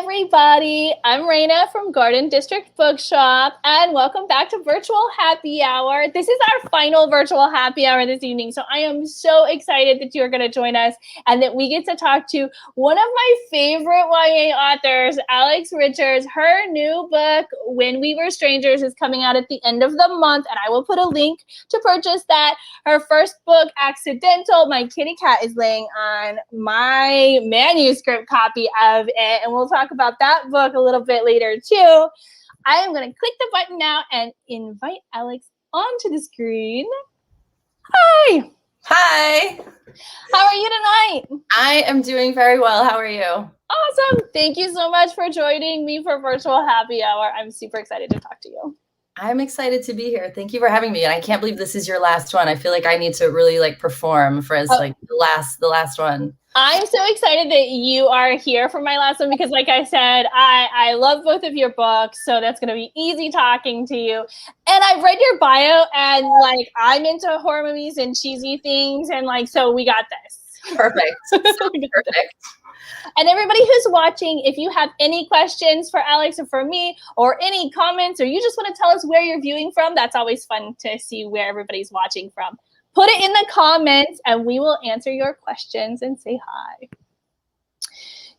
everybody. I'm Raina from Garden District Bookshop, and welcome back to Virtual Happy Hour. This is our final virtual happy hour this evening, so I am so excited that you are going to join us and that we get to talk to one of my favorite YA authors, Alex Richards. Her new book, When We Were Strangers, is coming out at the end of the month, and I will put a link to purchase that. Her first book, Accidental, my kitty cat is laying on my manuscript copy of it, and we'll talk about that book a little bit later too. I am going to click the button now and invite Alex onto the screen. Hi. Hi. How are you tonight? I am doing very well. How are you? Awesome. Thank you so much for joining me for Virtual Happy Hour. I'm super excited to talk to you. I'm excited to be here. Thank you for having me. And I can't believe this is your last one. I feel like I need to really perform for as the last one. I'm so excited that you are here for my last one because, like I said, I love both of your books, so that's going to be easy talking to you. And I've read your bio, and I'm into horror movies and cheesy things, and so we got this. Perfect. Perfect. And everybody who's watching, if you have any questions for Alex or for me, or any comments, or you just want to tell us where you're viewing from, that's always fun to see where everybody's watching from. Put it in the comments and we will answer your questions and say hi.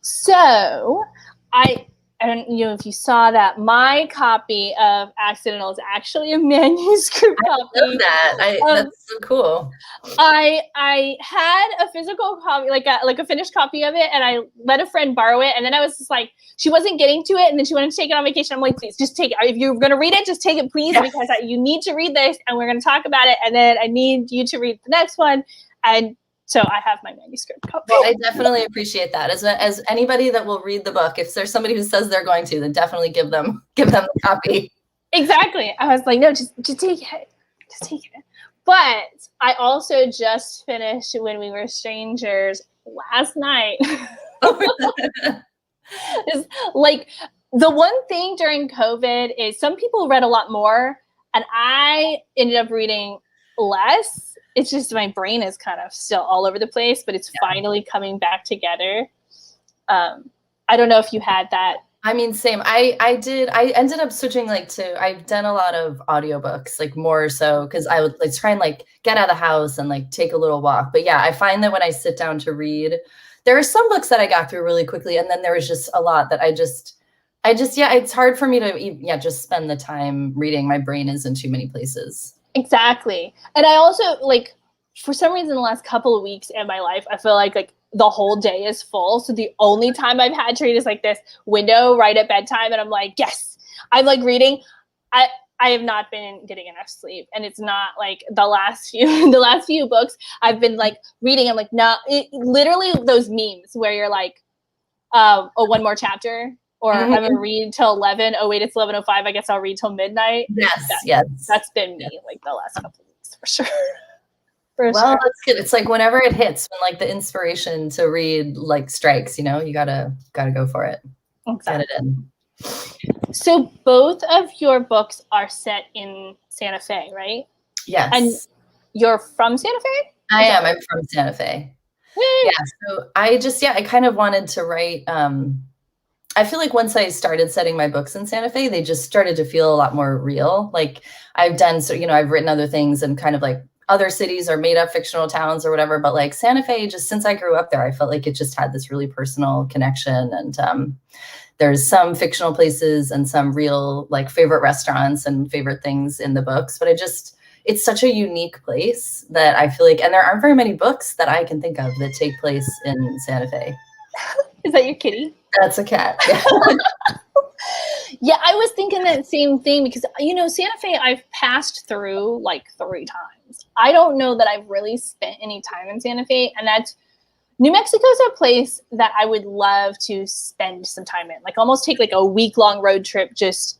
So I don't know if you saw that my copy of Accidental is actually a manuscript copy. I love that. That's so cool. I had a physical copy, like a finished copy of it, and I let a friend borrow it. And then I was just like, she wasn't getting to it, and then she wanted to take it on vacation. I'm like, please, just take it. If you're going to read it, just take it, please, because you need to read this, and we're going to talk about it. And then I need you to read the next one. And so I have my manuscript copy. Well, I definitely appreciate that. As anybody that will read the book, if there's somebody who says they're going to, then definitely give them the copy. Exactly. I was like, no, just take it. Just take it. But I also just finished When We Were Strangers last night. It's the one thing during COVID is some people read a lot more, and I ended up reading less. It's just my brain is kind of still all over the place, but it's finally coming back together. I don't know if you had that. I mean, same. I ended up switching I've done a lot of audiobooks, more so because I would try and get out of the house and take a little walk. But yeah, I find that when I sit down to read, there are some books that I got through really quickly, and then there was just a lot that I just it's hard for me to just spend the time reading. My brain is in too many places. Exactly. And I also for some reason the last couple of weeks in my life, I feel like the whole day is full. So the only time I've had to read is this window right at bedtime. And I'm like, yes, I'm reading. I have not been getting enough sleep. And it's not the last few books I've been reading. I'm like, no, literally those memes where you're one more chapter. Or I'm going to read till 11. Oh, wait, it's 11:05. I guess I'll read till midnight. Yes. That's been me the last couple of weeks for sure. That's good. It's whenever it hits, when the inspiration to read strikes, you gotta go for it. Exactly. Get it in. So both of your books are set in Santa Fe, right? Yes. And you're from Santa Fe? I am. I'm from Santa Fe. Yeah. So I kind of wanted to write. I feel like once I started setting my books in Santa Fe, they just started to feel a lot more real. I've done, I've written other things and kind of other cities or made up fictional towns or whatever. But Santa Fe, just since I grew up there, I felt like it just had this really personal connection. And there's some fictional places and some real favorite restaurants and favorite things in the books. But it's such a unique place that I feel and there aren't very many books that I can think of that take place in Santa Fe. Is that your kitty? That's a cat. Yeah, I was thinking that same thing because, Santa Fe, I've passed through 3 times. I don't know that I've really spent any time in Santa Fe. And New Mexico's a place that I would love to spend some time in. Almost take a week-long road trip, just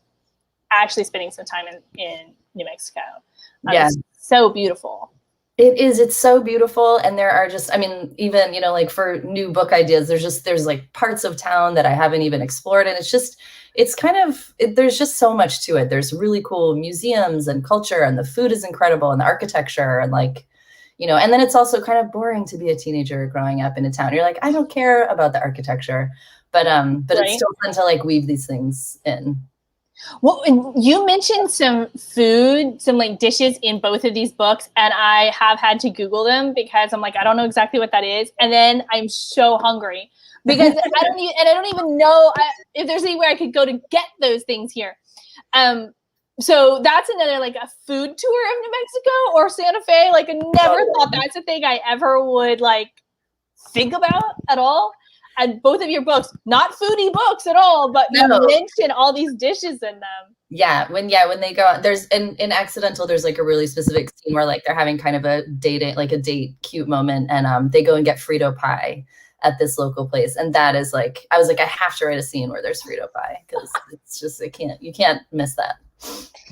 actually spending some time in New Mexico. Yeah. It's so beautiful. It is. It's so beautiful. And there are just, even, for new book ideas, there's parts of town that I haven't even explored. And there's just so much to it. There's really cool museums and culture, and the food is incredible, and the architecture, and you know, and then it's also kind of boring to be a teenager growing up in a town. You're like, I don't care about the architecture, but it's still fun to like weave these things in. Well, and you mentioned some food, some like dishes in both of these books, and I have had to Google them because I'm like, I don't know exactly what that is, and then I'm so hungry because I don't even know if there's anywhere I could go to get those things here. So that's another like a food tour of New Mexico or Santa Fe. Like I never thought that's a thing I ever would like think about at all. And both of your books, not foodie books at all, but you mention all these dishes in them. Yeah, when they go out, there's in Accidental, there's like a really specific scene where like they're having kind of a date cute moment, and they go and get Frito pie at this local place, and that is like, I was like, I have to write a scene where there's Frito pie because it's just you can't miss that.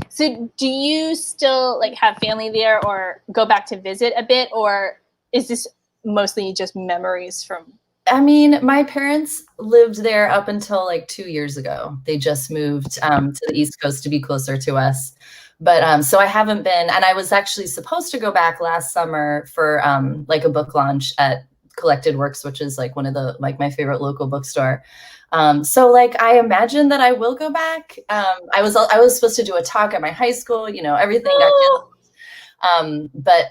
So do you still like have family there or go back to visit a bit, or is this mostly just memories from? I mean, my parents lived there up until like 2 years ago. They just moved to the East Coast to be closer to us. But so I haven't been, and I was actually supposed to go back last summer for like a book launch at Collected Works, which is like one of the, like my favorite local bookstore. So like, I imagine that I will go back. I was supposed to do a talk at my high school, you know, everything got canceled. But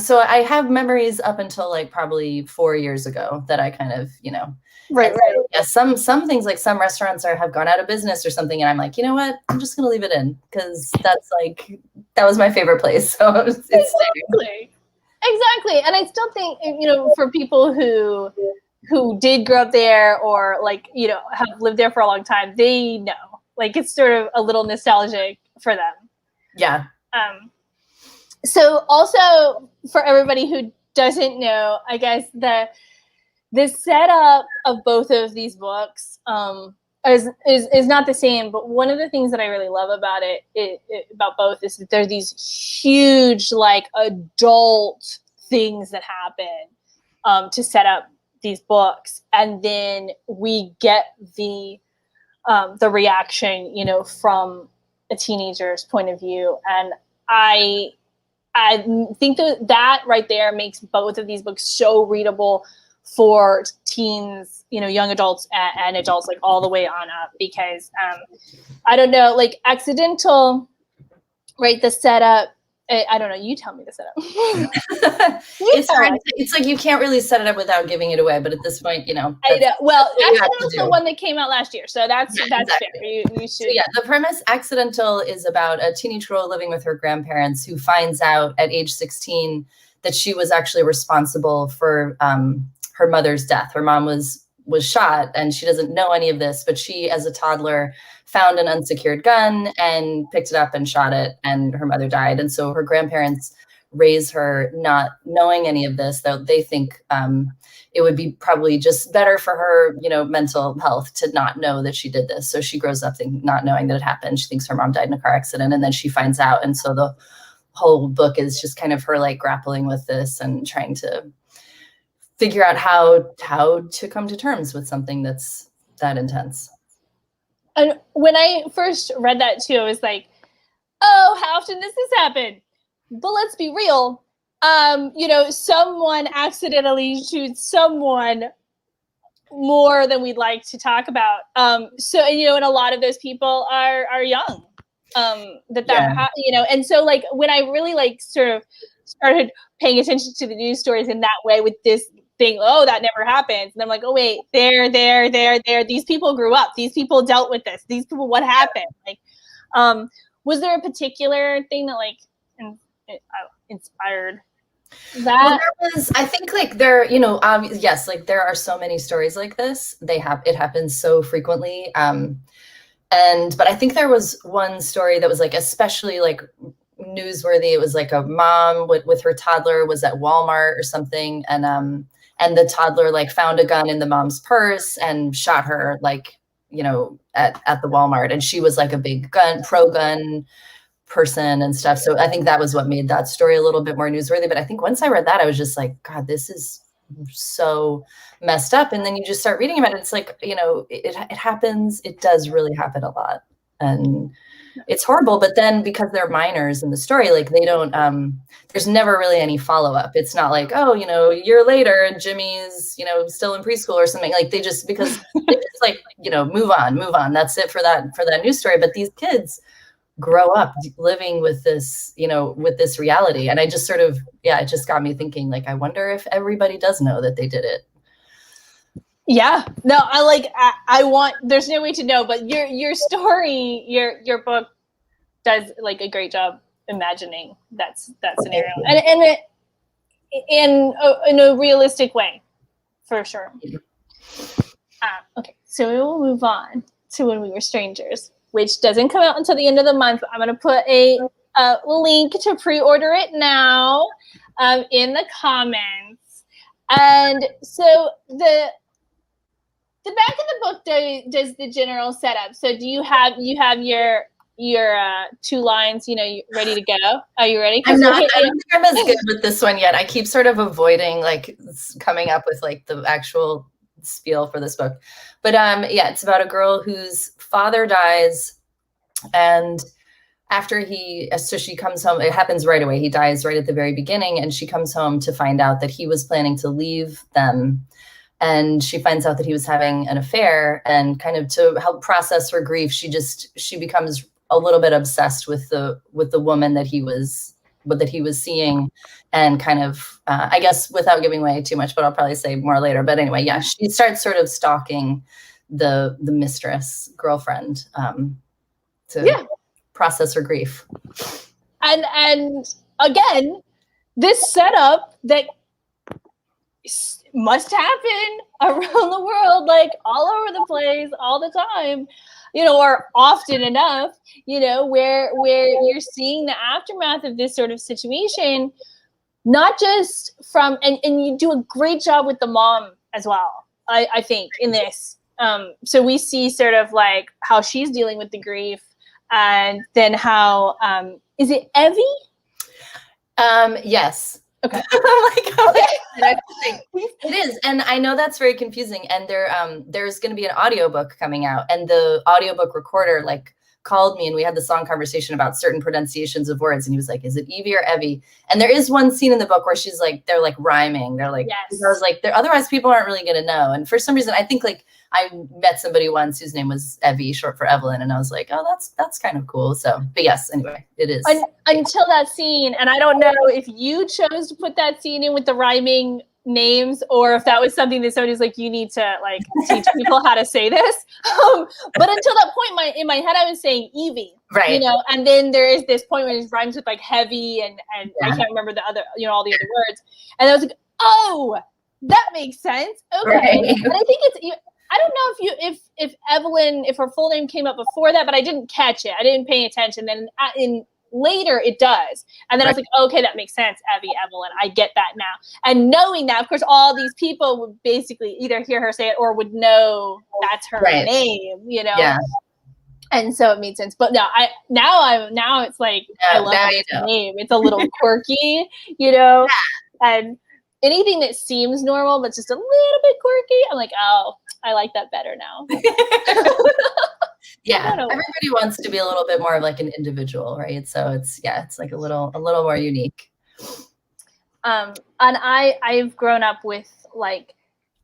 so I have memories up until like probably 4 years ago that I kind of, you know, right. Yeah, some things, like some restaurants have gone out of business or something, and I'm like, you know what, I'm just gonna leave it in because that's like, that was my favorite place. So it's exactly. And I still think, you know, for people who did grow up there or like, you know, have lived there for a long time, they know, like it's sort of a little nostalgic for them. Yeah. So also for everybody who doesn't know, I guess the setup of both of these books is not the same, but one of the things that I really love about about both is that there's these huge like adult things that happen to set up these books, and then we get the reaction, you know, from a teenager's point of view, and I think that right there makes both of these books so readable for teens, you know, young adults and adults, like all the way on up, because I don't know, like Accidental, right? The setup, I don't know. You tell me the setup. It's hard. It's like you can't really set it up without giving it away. But at this point, you know. I know. Well, Accidental's the one that came out last year, so that's exactly fair. You should. So yeah, the premise, Accidental, is about a teenage girl living with her grandparents who finds out at age 16 that she was actually responsible for her mother's death. Her mom was shot, and she doesn't know any of this, but she, as a toddler, found an unsecured gun and picked it up and shot it, and her mother died. And so her grandparents raise her not knowing any of this, though they think it would be probably just better for her, you know, mental health to not know that she did this. So she grows up not knowing that it happened. She thinks her mom died in a car accident, and then she finds out. And so the whole book is just kind of her like grappling with this and trying to figure out how to come to terms with something that's that intense. And when I first read that too, I was like, oh, how often does this happen? But let's be real. You know, someone accidentally shoots someone more than we'd like to talk about. So, you know, and a lot of those people are young. You know, and so like when I really like sort of started paying attention to the news stories in that way with this thing, oh, that never happens. And I'm like, oh, wait, there. These people grew up. These people dealt with this. These people, what happened? Like, was there a particular thing that like inspired that? Well, there was, I think like there, you know, yes, like there are so many stories like this. It happens so frequently. But I think there was one story that was like especially like newsworthy. It was like a mom with her toddler was at Walmart or something, and the toddler like found a gun in the mom's purse and shot her, like, you know, at the Walmart. And she was like a big pro-gun person and stuff. So I think that was what made that story a little bit more newsworthy. But I think once I read that, I was just like, God, this is so messed up. And then you just start reading about it. It's like, you know, it happens. It does really happen a lot. And it's horrible. But then because they're minors in the story, like they don't, there's never really any follow-up. It's not like, oh, you know, a year later and Jimmy's, you know, still in preschool or something. Like they just, because they just like, you know, move on. That's it for that news story. But these kids grow up living with this, you know, with this reality. And I just sort of, it just got me thinking, like, I wonder if everybody does know that they did it. Yeah, no, I want, there's no way to know, but your story, your book does like a great job imagining that scenario, and it, in a realistic way, for sure. Okay, so we will move on to When We Were Strangers, which doesn't come out until the end of the month. I'm going to put a link to pre-order it now in the comments. And so the back of the book does the general setup. So do you have your 2 lines, you know, ready to go? Are you ready? I don't think I'm as good with this one yet. I keep sort of avoiding like coming up with like the actual spiel for this book. But it's about a girl whose father dies, and after she comes home, it happens right away. He dies right at the very beginning, and she comes home to find out that he was planning to leave them. And she finds out that he was having an affair, and kind of to help process her grief, she becomes a little bit obsessed with the woman that he was seeing, and kind of, I guess without giving away too much, but I'll probably say more later. But anyway, she starts sort of stalking the mistress girlfriend to process her grief. And again, this setup that must happen around the world, like all over the place, all the time, you know, or often enough, you know, where you're seeing the aftermath of this sort of situation, not just from, and you do a great job with the mom as well, I think, in this. So we see sort of like how she's dealing with the grief, and then how, is it Evie? Yes. Okay. It is. And I know that's very confusing. And there's going to be an audiobook coming out, and the audiobook recorder like called me, and we had the song conversation about certain pronunciations of words. And he was like, is it Evie or Evie? And there is one scene in the book where she's like, they're like rhyming. They're like, yes. I was like, otherwise people aren't really going to know. And for some reason, I think like I met somebody once whose name was Evie, short for Evelyn. And I was like, oh, that's kind of cool. So, but yes, anyway, it is. Until that scene. And I don't know if you chose to put that scene in with the rhyming names, or if that was something that somebody's like, you need to like teach people how to say this. But until that point, in my head, I was saying Evie, right? You know, and then there is this point where it rhymes with like heavy, and I can't remember the other, you know, all the other words. And I was like, oh, that makes sense. Okay. Right. And I think I don't know if Evelyn, if her full name came up before that, but I didn't catch it. I didn't pay attention. Then later it does. And then I was like, okay, that makes sense. Evie, Evelyn, I get that now. And knowing that, of course, all these people would basically either hear her say it or would know that's her name, you know? Yeah. And so it made sense. But now it's like, I love this name. It's a little quirky, you know? Yeah. And anything that seems normal, but just a little bit quirky, I'm like, oh, I like that better now. Yeah, everybody wants to be a little bit more of like an individual, right? So it's like a little more unique. And I've grown up with like,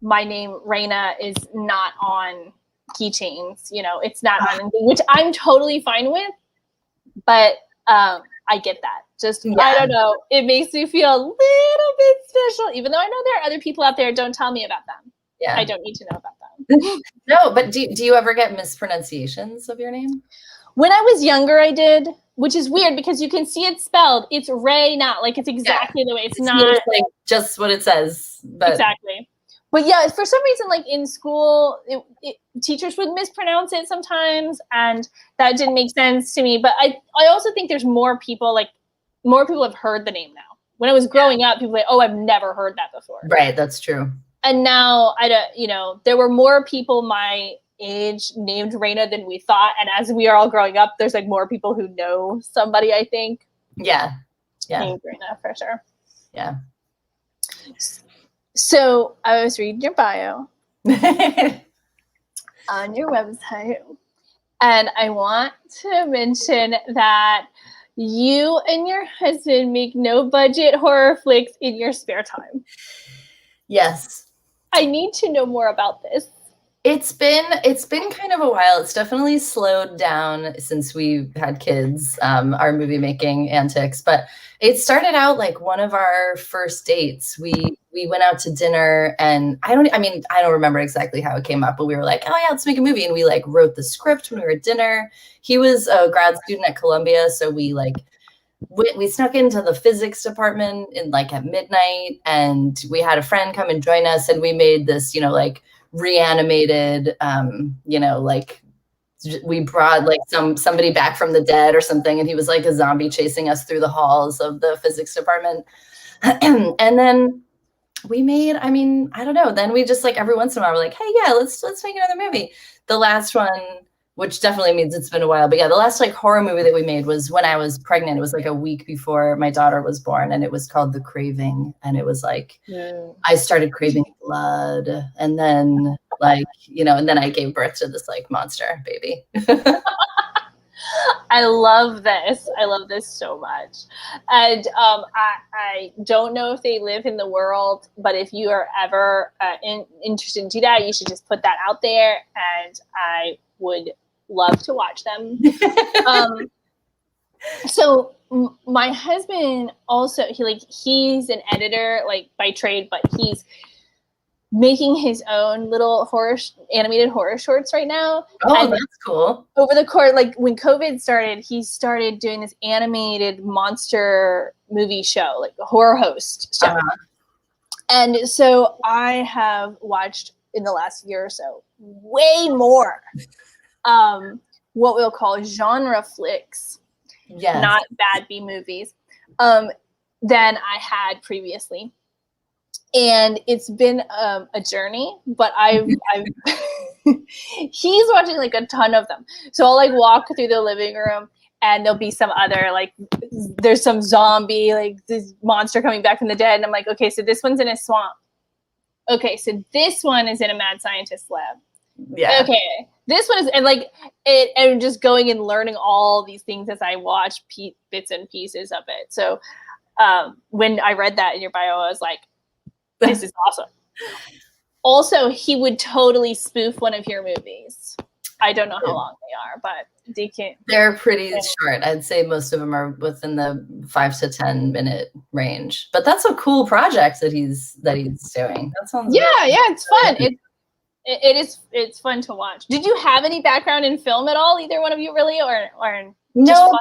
my name Raina is not on keychains, you know, it's not on anything, which I'm totally fine with, but I get that. Just, I don't know, it makes me feel a little bit special, even though I know there are other people out there. Don't tell me about them. Yeah, I don't need to know about them. No, but do you ever get mispronunciations of your name? When I was younger, I did, which is weird because you can see it spelled. It's Ray, not like it's exactly the way it's not like just what it says. But. Exactly. But yeah, for some reason, like in school, teachers would mispronounce it sometimes, and that didn't make sense to me. But I also think there's more people have heard the name now. When I was growing up, people were like, oh, I've never heard that before. Right, that's true. And now, there were more people my age named Raina than we thought. And as we are all growing up, there's like more people who know somebody, I think. Yeah. Named Raina, for sure. Yeah. So I was reading your bio on your website. And I want to mention that you and your husband make no budget horror flicks in your spare time. Yes. I need to know more about this. It's been kind of a while. It's definitely slowed down since we had kids, our movie making antics. But it started out like one of our first dates. We went out to dinner, and I don't remember exactly how it came up, but we were like, oh yeah, let's make a movie. And we like wrote the script when we were at dinner. He was a grad student at Columbia, so we snuck into the physics department in like at midnight, and we had a friend come and join us, and we made this, like reanimated, like we brought like somebody back from the dead or something, and he was like a zombie chasing us through the halls of the physics department. And then we made, I don't know, then we just like every once in a while we're like, hey, yeah, let's make another movie. The last one, which definitely means it's been a while, but yeah, the last like horror movie that we made was when I was pregnant. It was like a week before my daughter was born, and it was called The Craving. And it was like, I started craving blood, and then like, and then I gave birth to this like monster baby. I love this. I love this so much. And I don't know if they live in the world, but if you are ever interested in do that, you should just put that out there, and I would love to watch them. So my husband also, he's an editor like by trade, but he's making his own little animated horror shorts right now. Oh, and that's cool. Over the course, like when COVID started, he started doing this animated monster movie show, like a horror host show. And so I have watched in the last year or so way more what we'll call genre flicks, not bad B movies, than I had previously. And it's been a journey, but he's watching like a ton of them. So I'll like walk through the living room, and there'll be some other, like there's some zombie, like this monster coming back from the dead. And I'm like, okay, so this one's in a swamp. Okay, so this one is in a mad scientist lab. Yeah. Okay, this one is, and like it, and just going and learning all these things as I watch bits and pieces of it. So when I read that in your bio, I was like, this is awesome. Also, he would totally spoof one of your movies. I don't know how long they are, but they can. They're pretty short. I'd say most of them are within the 5 to 10 minute range. But that's a cool project that he's doing. That sounds it's fun. It's fun to watch. Did you have any background in film at all, either one of you, really, or no?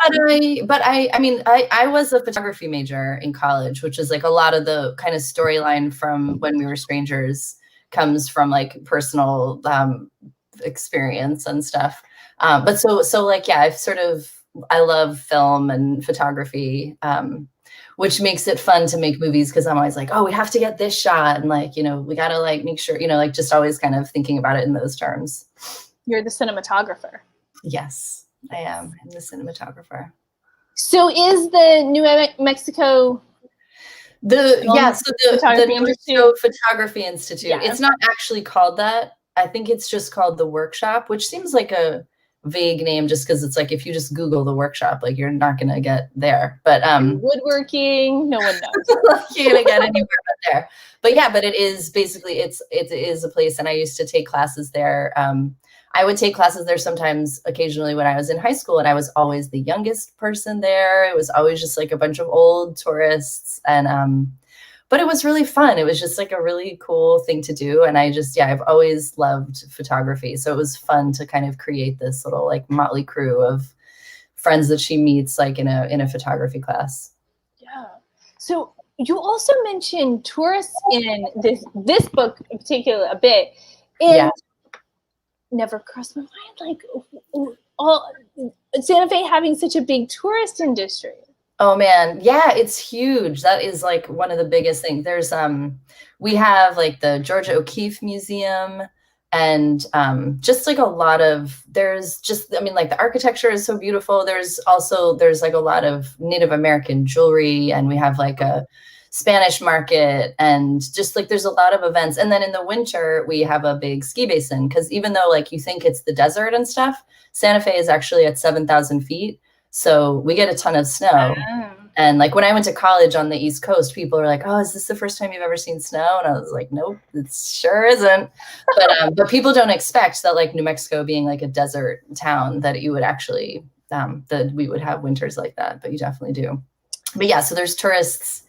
But I was a photography major in college, which is like a lot of the kind of storyline from When We Were Strangers comes from like personal experience and stuff. But so like, yeah, I love film and photography, which makes it fun to make movies, because I'm always like, oh, we have to get this shot, and like, we gotta like make sure, like just always kind of thinking about it in those terms. You're the cinematographer. Yes, I am. I'm the cinematographer. So is the New Mexico the Photography Institute. Yeah. It's not actually called that. I think it's just called the Workshop, which seems like a vague name, just because it's like if you just Google the Workshop, like you're not gonna get there. But woodworking, no one knows. You're gonna get anywhere but there. But yeah, but it is basically it is a place, and I used to take classes there. I would take classes there sometimes, occasionally, when I was in high school, and I was always the youngest person there. It was always just like a bunch of old tourists, and but it was really fun. It was just like a really cool thing to do. And I've always loved photography. So it was fun to kind of create this little like motley crew of friends that she meets like in a photography class. Yeah. So you also mentioned tourists in this book in particular a bit. And never crossed my mind, like Santa Fe having such a big tourist industry. Oh man, yeah, it's huge. That is like one of the biggest things. There's we have like the Georgia O'Keeffe Museum, and just like a lot of like the architecture is so beautiful. There's like a lot of Native American jewelry, and we have like a Spanish Market, and just like there's a lot of events. And then in the winter we have a big ski basin, because even though like you think it's the desert and stuff, Santa Fe is actually at 7,000 feet, so we get a ton of snow. And like when I went to college on the East Coast, people are like, "Oh, is this the first time you've ever seen snow?" And I was like, "Nope, it sure isn't." But people don't expect that, like New Mexico being like a desert town, that you would actually that we would have winters like that. But you definitely do. But yeah, so there's tourists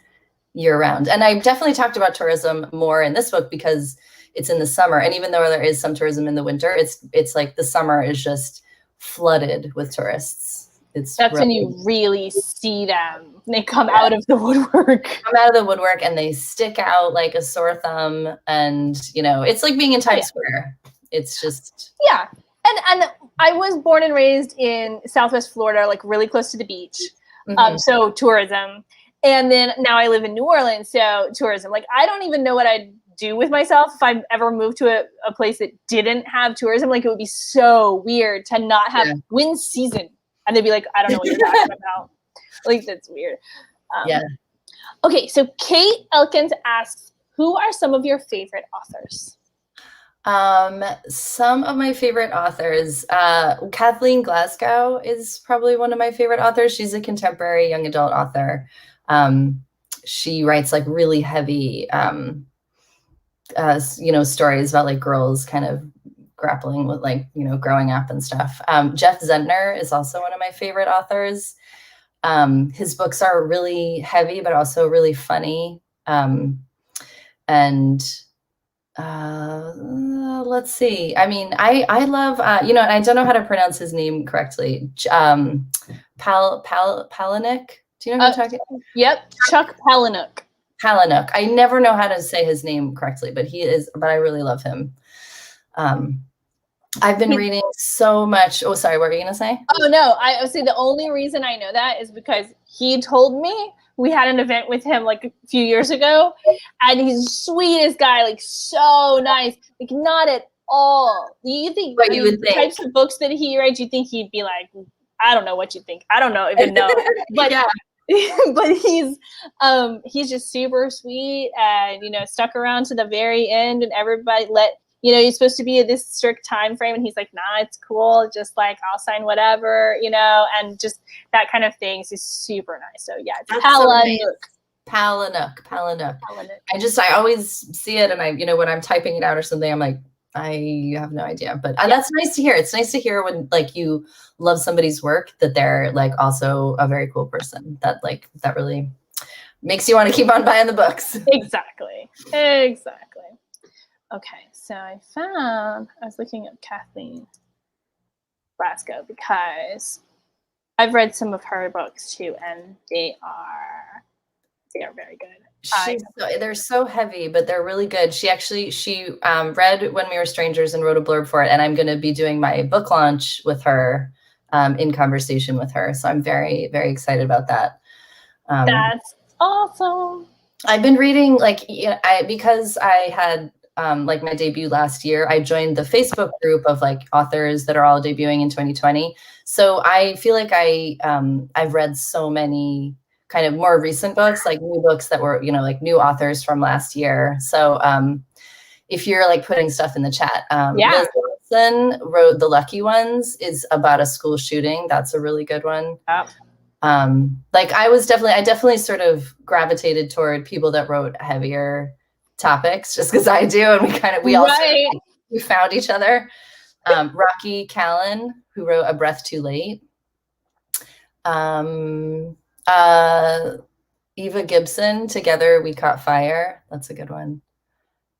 year round, and I definitely talked about tourism more in this book because it's in the summer, and even though there is some tourism in the winter, it's like the summer is just flooded with tourists. That's really, when you really see them. They come out of the woodwork. Come out of the woodwork and they stick out like a sore thumb. And, you know, it's like being in Times Square. It's just. Yeah. And I was born and raised in Southwest Florida, like really close to the beach. So tourism. And then now I live in New Orleans. So tourism. Like, I don't even know what I'd do with myself if I ever moved to a place that didn't have tourism. Like, it would be so weird to not have wind season. And they'd be like, I don't know what you're talking about. Like, that's weird. Okay, so Kate Elkins asks, who are some of your favorite authors? Some of my favorite authors, Kathleen Glasgow is probably one of my favorite authors. She's a contemporary young adult author. She writes like really heavy, you know, stories about like girls kind of grappling with like, you know, growing up and stuff. Jeff Zentner is also one of my favorite authors. His books are really heavy, but also really funny. Let's see. I mean, I love, you know, and I don't know how to pronounce his name correctly. Palahniuk. Do you know who I'm talking about? Yep. Chuck Palahniuk. Palahniuk. I never know how to say his name correctly, but I really love him. I've been reading so much. Oh, sorry. What were you going to say? Oh, no. I would say the only reason I know that is because he told me. We had an event with him like a few years ago, and he's the sweetest guy, like so nice. Like, not at all. Do you think what you would think? Types of books that he writes, you think he'd be like, I don't know what you think. I don't know, even know. But yeah. But he's just super sweet, and you know, stuck around to the very end, and everybody you know, you're supposed to be in this strict time frame, and he's like, nah, it's cool. Just like, I'll sign whatever, you know, and just that kind of thing is super nice. So yeah, it's Palahniuk. I always see it, and I, you know, when I'm typing it out or something, I'm like, I have no idea. But that's nice to hear. It's nice to hear when like you love somebody's work, that they're like also a very cool person. That really makes you want to keep on buying the books. Exactly. Okay, so I was looking at Kathleen Glasgow because I've read some of her books too, and they are very good. They're so heavy, but they're really good. She read When We Were Strangers and wrote a blurb for it, and I'm going to be doing my book launch with her, in conversation with her. So I'm very, very excited about that. That's awesome. I've been reading because I had like my debut last year, I joined the Facebook group of like authors that are all debuting in 2020. So I feel like I've read so many kind of more recent books, like new books that were, you know, like new authors from last year. So if you're like putting stuff in the chat, Liz Wilson wrote The Lucky Ones, is about a school shooting. That's a really good one. Yep. Like I definitely sort of gravitated toward people that wrote heavier topics, just because I do, and we all we found each other. Rocky Callan, who wrote A Breath Too Late. Eva Gibson, Together We Caught Fire. That's a good one.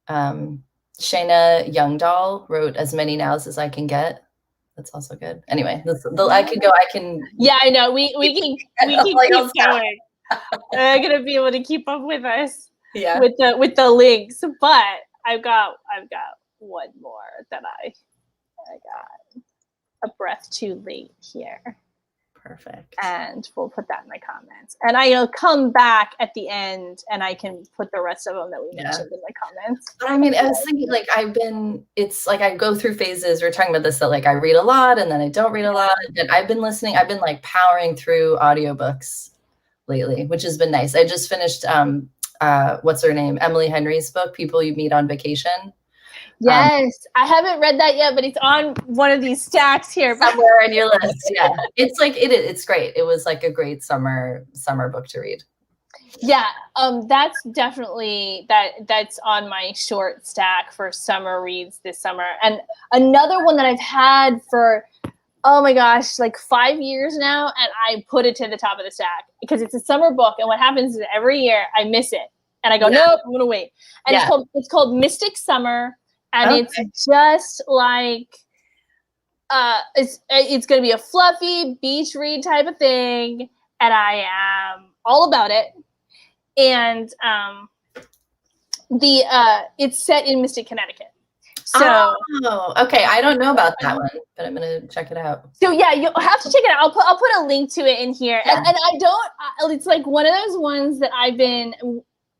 Shayna Youngdahl wrote As Many Nows as I Can Get. That's also good. Anyway, I can. Yeah, I know. We can keep going. I'm gonna be able to keep up with us. Yeah. With the links, but I've got one more that I got. A Breath Too Late here. Perfect. And we'll put that in the comments. And I'll come back at the end and I can put the rest of them that we mentioned in the comments. But I mean, I was thinking like it's like I go through phases. We're talking about this, that like I read a lot and then I don't read a lot. And I've been like powering through audiobooks lately, which has been nice. I just finished what's her name? Emily Henry's book, People You Meet on Vacation. Yes, I haven't read that yet, but it's on one of these stacks here. Somewhere on your list, yeah. It's like it's great. It was like a great summer book to read. Yeah, that's definitely that's on my short stack for summer reads this summer. And another one that I've had for, oh my gosh, like 5 years now, and I put it to the top of the stack because it's a summer book, and what happens is every year I miss it, and I go, nope, I'm gonna wait. And it's called Mystic Summer. And it's just like, it's going to be a fluffy beach read type of thing. And I am all about it. And it's set in Mystic, Connecticut. So, okay. I don't know about that one, but I'm going to check it out. So yeah, you'll have to check it out. I'll put a link to it in here. Yeah. And it's like one of those ones that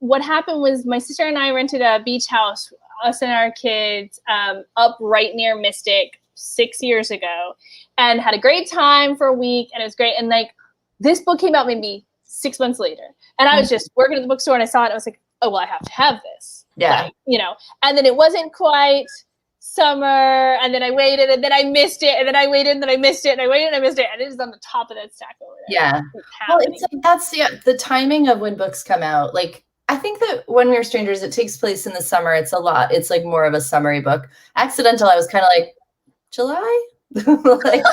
what happened was my sister and I rented a beach house, us and our kids, up right near Mystic 6 years ago, and had a great time for a week, and it was great. And like, this book came out maybe 6 months later, and I was just working at the bookstore, and I saw it, and I was like, oh, well, I have to have this. Yeah. Like, and then it wasn't quite summer, and then I waited, and then I missed it, and then I waited, and then I missed it, and I waited, and I missed it, and it is on the top of that stack over there. Yeah. Well, that's the timing of when books come out. Like, I think that When We Were Strangers, it takes place in the summer. It's a lot. It's like more of a summery book. Accidental, I was kind of like, July? Like,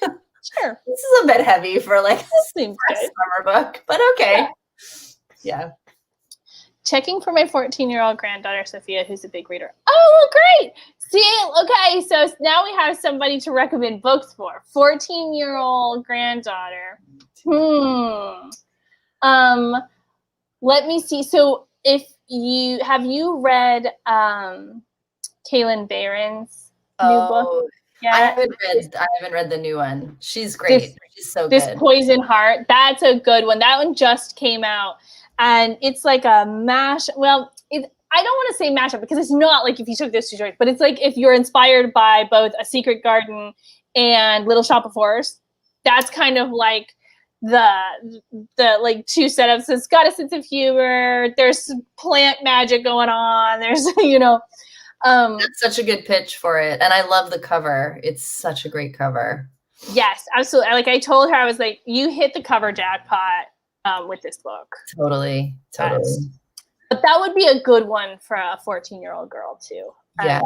sure. This is a bit heavy for like a summer book, but okay. Yeah. Checking for my 14-year-old granddaughter, Sophia, who's a big reader. Oh, well, great. See, okay, so now we have somebody to recommend books for. 14-year-old granddaughter. Let me see. So have you read Kalynn Bayron's new book? Yeah. I haven't read the new one. She's great. She's so good. This Poison Heart. That's a good one. That one just came out, and it's like a mash. Well, I don't want to say mashup because it's not like if you took those two stories, but it's like if you're inspired by both A Secret Garden and Little Shop of Horrors. That's kind of like the like two setups. It's got a sense of humor. There's plant magic going on. There's that's such a good pitch for it, and I love the cover. It's such a great cover. Yes, absolutely. Like I told her, I was like, you hit the cover jackpot with this book. Totally. But that would be a good one for a 14-year-old girl too. Yeah.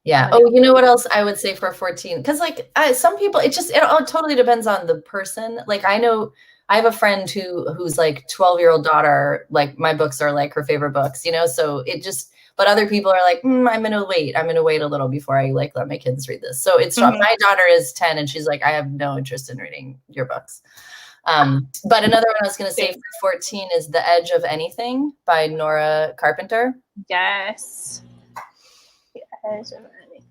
Yeah. Oh, you know what else I would say for a 14? Because like some people, it all totally depends on the person. Like I know I have a friend who's like 12-year-old daughter, like my books are like her favorite books, so but other people are like, I'm going to wait. I'm going to wait a little before I like let my kids read this. So it's my daughter is 10 and she's like, I have no interest in reading your books. But another one I was going to say for 14 is The Edge of Anything by Nora Carpenter. Yes. The Edge of Anything.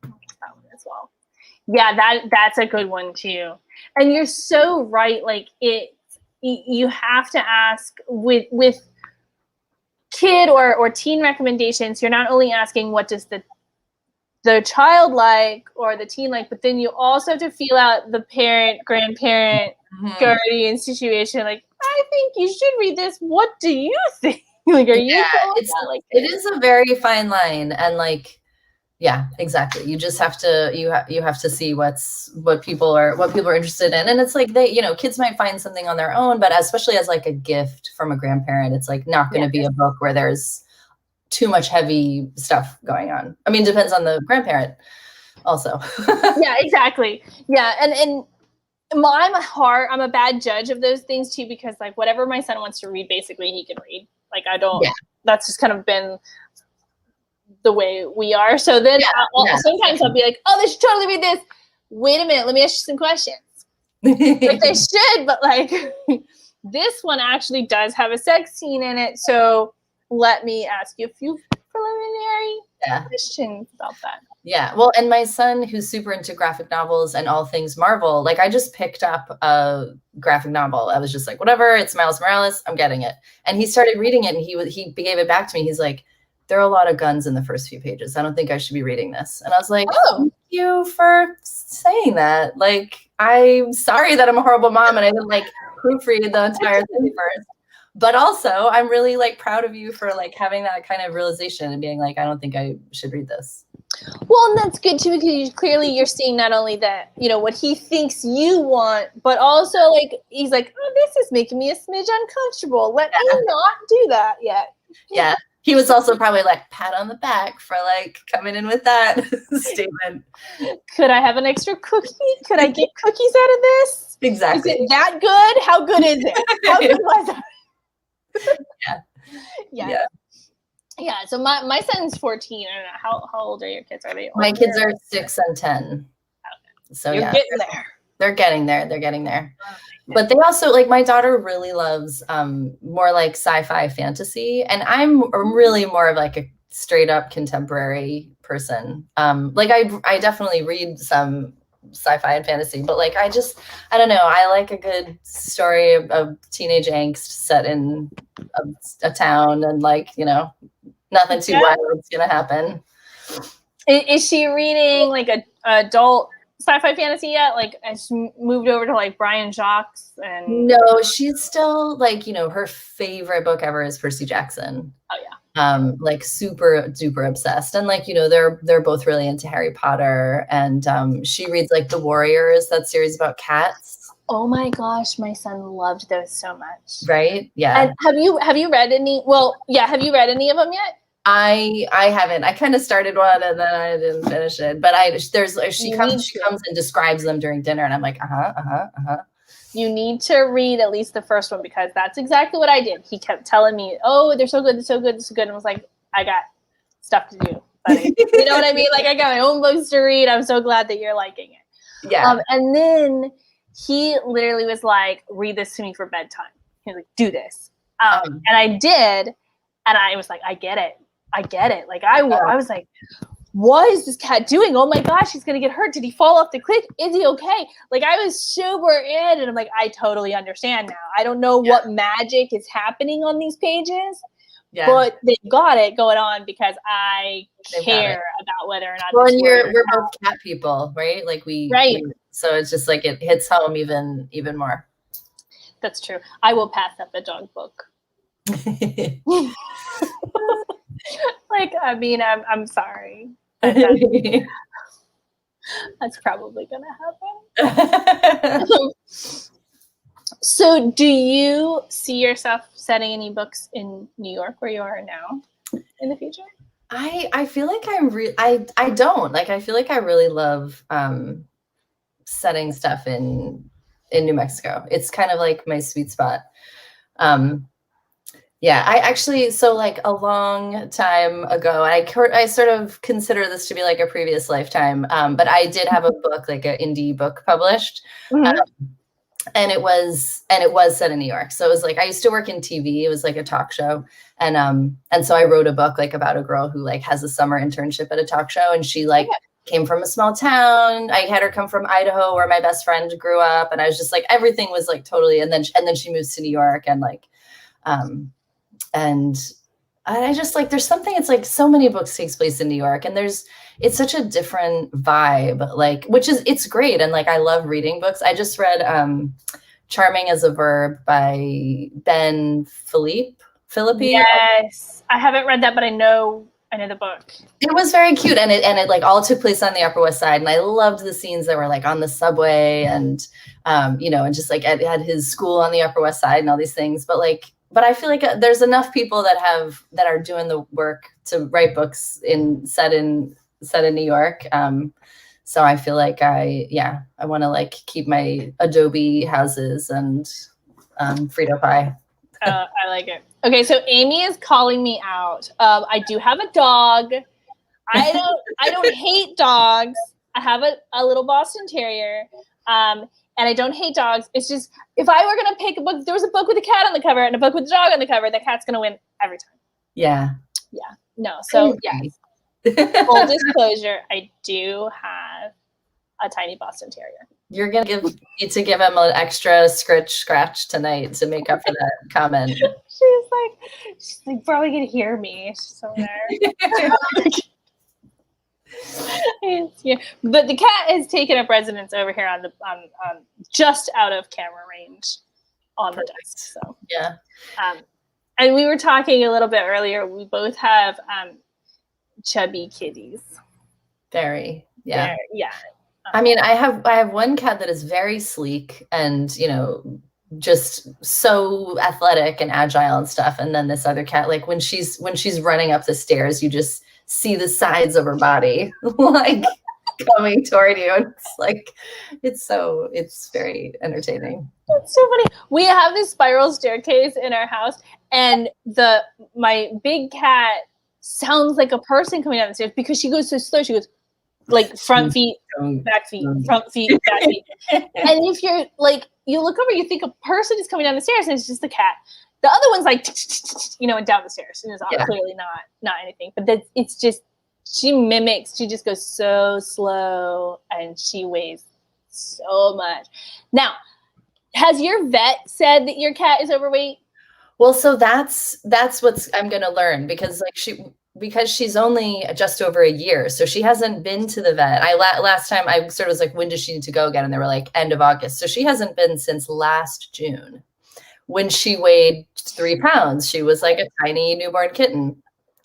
That one as well. Yeah, that's a good one too. And you're so right. Like you have to ask with kid or teen recommendations. You're not only asking what does the child like or the teen like, but then you also have to feel out the parent, grandparent, guardian situation. Like, I think you should read this. What do you think? Like, are you? It is a very fine line, and like, yeah, exactly. You just have to you have to see what people are interested in, and it's like kids might find something on their own, but especially as like a gift from a grandparent, it's like not going to be a book where there's too much heavy stuff going on. I mean, depends on the grandparent also. Yeah, exactly. Yeah, and I'm a bad judge of those things too, because like whatever my son wants to read, basically he can read. Like I don't. Yeah. That's just kind of been the way we are. So then sometimes I'll be like, oh, they should totally read this. Wait a minute, let me ask you some questions. Like they should, but like this one actually does have a sex scene in it. So let me ask you a few preliminary questions about that. Yeah. Well, and my son, who's super into graphic novels and all things Marvel, like I just picked up a graphic novel. I was just like, whatever, it's Miles Morales, I'm getting it. And he started reading it and he gave it back to me. He's like, there are a lot of guns in the first few pages. I don't think I should be reading this. And I was like, thank you for saying that. Like, I'm sorry that I'm a horrible mom and I didn't like proofread the entire thing first. but also I'm really like proud of you for like having that kind of realization and being like, I don't think I should read this. Well, and that's good too, because clearly you're seeing not only that, you know, what he thinks you want, but also like, he's like, oh, this is making me a smidge uncomfortable. Let me not do that yet. Yeah. He was also probably like, pat on the back for like coming in with that statement. Could I have an extra cookie? Could I get cookies out of this? Exactly. Is it that good? How good is it? How good was it? Yeah. Yeah. So my son's 14. I don't know. How old are your kids? Are they older? My kids are 6 and 10. Okay. So You're getting there. They're getting there. They're getting there. But they also, like, my daughter really loves more like sci-fi fantasy, and I'm really more of like a straight up contemporary person. Like I definitely read some sci-fi and fantasy, but like I don't know, I like a good story of teenage angst set in a town, and like, you know, nothing too wild is gonna happen. Is she reading like a adult sci-fi fantasy yet? Like, has she moved over to like Brian Jacques? And no, she's still like, you know, her favorite book ever is Percy Jackson. Oh yeah. Like super duper obsessed, and like, you know, they're both really into Harry Potter, and she reads like The Warriors, that series about cats. Oh my gosh, my son loved those so much. Right? Yeah. And have you read any? Well, yeah, have you read any of them yet? I haven't. I kind of started one and then I didn't finish it. But she comes and describes them during dinner, and I'm like, You need to read at least the first one, because that's exactly what I did. He kept telling me, "Oh, they're so good, they're so good, they're so good," and I was like, "I got stuff to do, buddy." You know what I mean? Like, I got my own books to read. I'm so glad that you're liking it. Yeah. And then he literally was like, "Read this to me for bedtime." He was like, "Do this," and I did, and I was like, "I get it. I get it." Like I was like, what is this cat doing? Oh my gosh, he's gonna get hurt. Did he fall off the cliff? Is he okay? Like, I was super in, and I'm like, I totally understand now. I don't know what magic is happening on these pages, but they got it going on because I care about whether or not. Well, and we're both cat people, right? Like so it's just like it hits home even more. That's true. I will pass up a dog book. Like, I mean, I'm sorry. That's probably gonna happen. So do you see yourself setting any books in New York where you are now in the future? I feel like I don't. Like, I feel like I really love setting stuff in New Mexico. It's kind of like my sweet spot. Yeah, I actually, so like a long time ago, I sort of consider this to be like a previous lifetime, but I did have a book, like an indie book published, and it was set in New York. So it was like, I used to work in TV. It was like a talk show, and so I wrote a book like about a girl who like has a summer internship at a talk show, and she like came from a small town. I had her come from Idaho, where my best friend grew up, and I was just like, everything was like totally, and then she moves to New York, and like, and I just like, there's something, it's like so many books takes place in New York, and it's such a different vibe, like, it's great. And like, I love reading books. I just read Charming as a Verb by Ben Phillippe. Yes. I haven't read that, but I know the book. It was very cute. And it like all took place on the Upper West Side. And I loved the scenes that were like on the subway, and, you know, and just like it had his school on the Upper West Side and all these things. But I feel like there's enough people that are doing the work to write books set in New York. So I feel like I want to like keep my Adobe houses and Frito Pie. I like it. Okay, so Amy is calling me out. I do have a dog. I don't hate dogs. I have a little Boston Terrier. And I don't hate dogs. It's just, if I were going to pick a book, there was a book with a cat on the cover and a book with a dog on the cover, the cat's going to win every time. Yeah. Yeah. No. So, yes. Full disclosure, I do have a tiny Boston Terrier. You're going to need to give him an extra scratch tonight to make up for that comment. She's like probably going to hear me. She's so nervous. Yeah, but the cat has taken up residence over here on just out of camera range. on the desk. So yeah. And we were talking a little bit earlier. We both have chubby kitties. Very, yeah. Yeah. I mean, I have one cat that is very sleek and, you know, just so athletic and agile and stuff. And then this other cat, like when she's running up the stairs, you just see the sides of her body like coming toward you. And it's like, it's very entertaining. That's so funny. We have this spiral staircase in our house, and my big cat sounds like a person coming down the stairs because she goes so slow. She goes like front feet, back feet, front feet, back feet. And if you're like, you look over, you think a person is coming down the stairs, and it's just the cat. The other one's like, you know, and down the stairs, and it's clearly not anything. But it's just, she mimics. She just goes so slow, and she weighs so much. Now, has your vet said that your cat is overweight? Well, so that's what I'm going to learn, because she's only just over a year. So she hasn't been to the vet. Last time I sort of was like, when does she need to go again? And they were like, end of August. So she hasn't been since last June, when she weighed 3 pounds. She was like a tiny newborn kitten.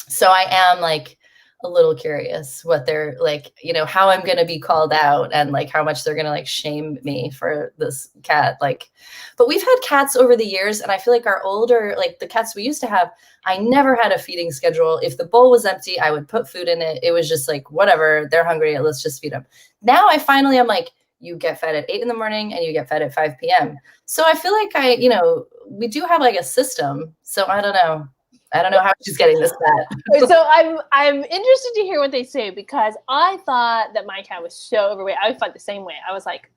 So I am like a little curious what they're like, you know, how I'm going to be called out, and like how much they're going to like shame me for this cat. Like, but we've had cats over the years, and I feel like our older, like the cats we used to have, I never had a feeding schedule. If the bowl was empty, I would put food in it. It was just like, whatever, they're hungry, let's just feed them. Now I finally am like, you get fed at 8 a.m. and you get fed at 5 p.m. So I feel like you know, we do have like a system. So I don't know how she's getting this fat. So I'm interested to hear what they say, because I thought that my cat was so overweight. I felt the same way. I was like,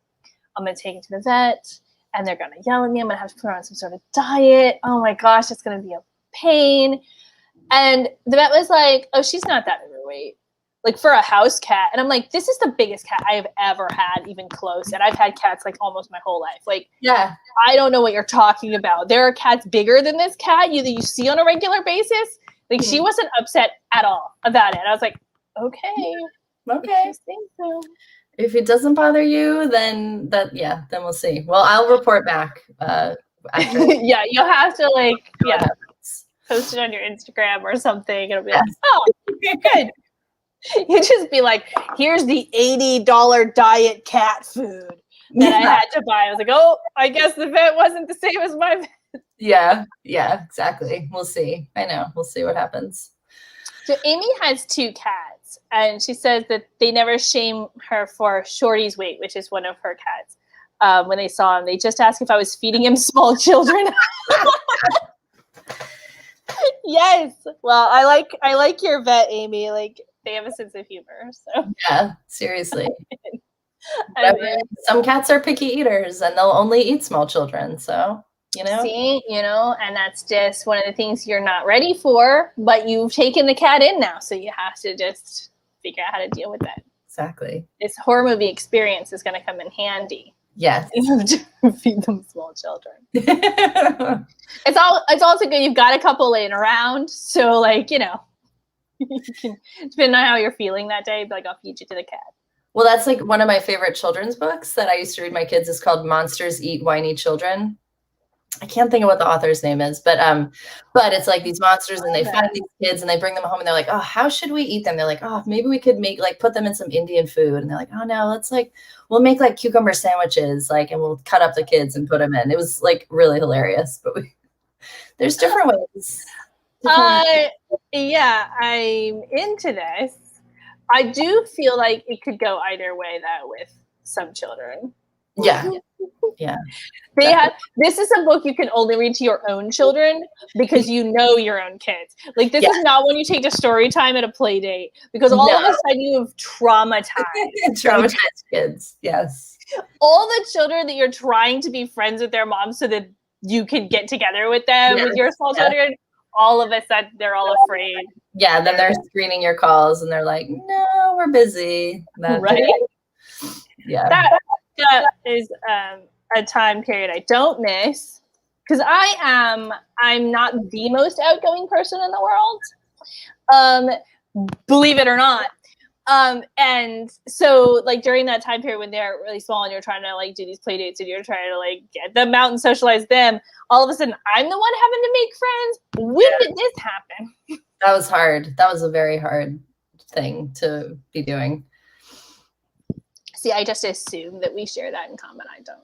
I'm going to take it to the vet, and they're going to yell at me. I'm going to have to put her on some sort of diet. Oh my gosh, it's going to be a pain. And the vet was like, oh, she's not that overweight, like for a house cat. And I'm like, this is the biggest cat I have ever had, even close. And I've had cats like almost my whole life. Like, yeah, I don't know what you're talking about. There are cats bigger than this cat that you see on a regular basis. Like, she wasn't upset at all about it. I was like, okay. I think so. If it doesn't bother you, then we'll see. Well, I'll report back after. Yeah, you'll have to like, post it on your Instagram or something. It'll be like, oh, good. You just be like, here's the $80 diet cat food that I had to buy. I was like, oh, I guess the vet wasn't the same as my vet. Yeah, exactly. We'll see. I know. We'll see what happens. So Amy has 2 cats, and she says that they never shame her for Shorty's weight, which is one of her cats. When they saw him, they just asked if I was feeding him small children. Yes. Well, I like your vet, Amy. Like, they have a sense of humor. So yeah, seriously. Some cats are picky eaters, and they'll only eat small children. So, you know. See, you know, and that's just one of the things you're not ready for, but you've taken the cat in now, so you have to just figure out how to deal with that. Exactly. This horror movie experience is going to come in handy. Yes. To feed them small children. It's also good. You've got a couple laying around, so like, you know, you can, depending on how you're feeling that day, be like, I'll feed you to the cat. Well, that's like one of my favorite children's books that I used to read my kids is called Monsters Eat Whiny Children. I can't think of what the author's name is, but it's like these monsters, and they find these kids and they bring them home, and they're like, oh, how should we eat them? They're like, oh, maybe we could put them in some Indian food. And they're like, oh no, we'll make like cucumber sandwiches, like, and we'll cut up the kids and put them in. It was like really hilarious, but there's different ways. Yeah, I'm into this. I do feel like it could go either way though with some children. Yeah. This is a book you can only read to your own children, because you know your own kids. Like, this is not when you take to story time at a play date, because all of a sudden you have traumatized kids. Yes. All the children that you're trying to be friends with their moms so that you can get together with them with your small children, all of a sudden they're all afraid. Yeah, then they're screening your calls and they're like, no, we're busy. Right? Yeah. That is a time period I don't miss, because I'm not the most outgoing person in the world. Believe it or not. And so like during that time period when they're really small and you're trying to like do these play dates and you're trying to like get them out and socialize them, all of a sudden I'm the one having to make friends. When did this happen? That was hard. That was a very hard thing to be doing. See, I just assume that we share that in common. I don't.